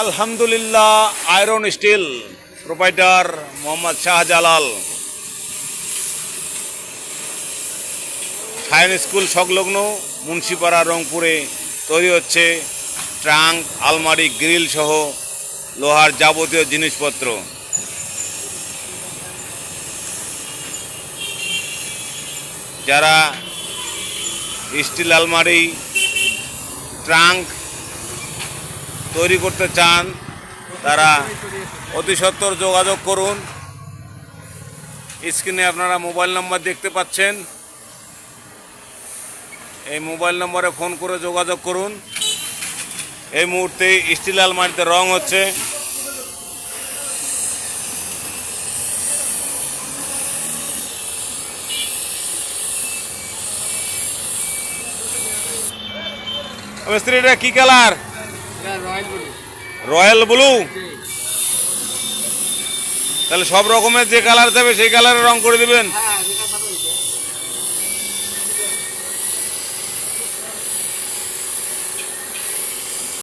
আলহামদুলিল্লাহ iron steel proprietor Mohammad Shahjalal science school সংলগ্ন মুন্সিপাড়া রংপুরে তৈরি হচ্ছে ট্রাঙ্ক, আলমারি, গ্রিল সহ লোহার যাবতীয় জিনিসপত্র। যারা স্টিল আলমারি, ট্রাঙ্ক তৈরি করতে চান তারা অতি সত্বর যোগাযোগ করুন। স্ক্রিনে আপনারা মোবাইল নম্বর দেখতে পাচ্ছেন, এই মোবাইল নম্বরে ফোন করে যোগাযোগ করুন। এই মুহূর্তে স্টিল আলমারিতে রং হচ্ছে। মিস্ত্রি, এটা কি কালার? Royal blue. তাহলে সব রকমের যে কালার যাবে সেই কালারে রং করে দিবেন।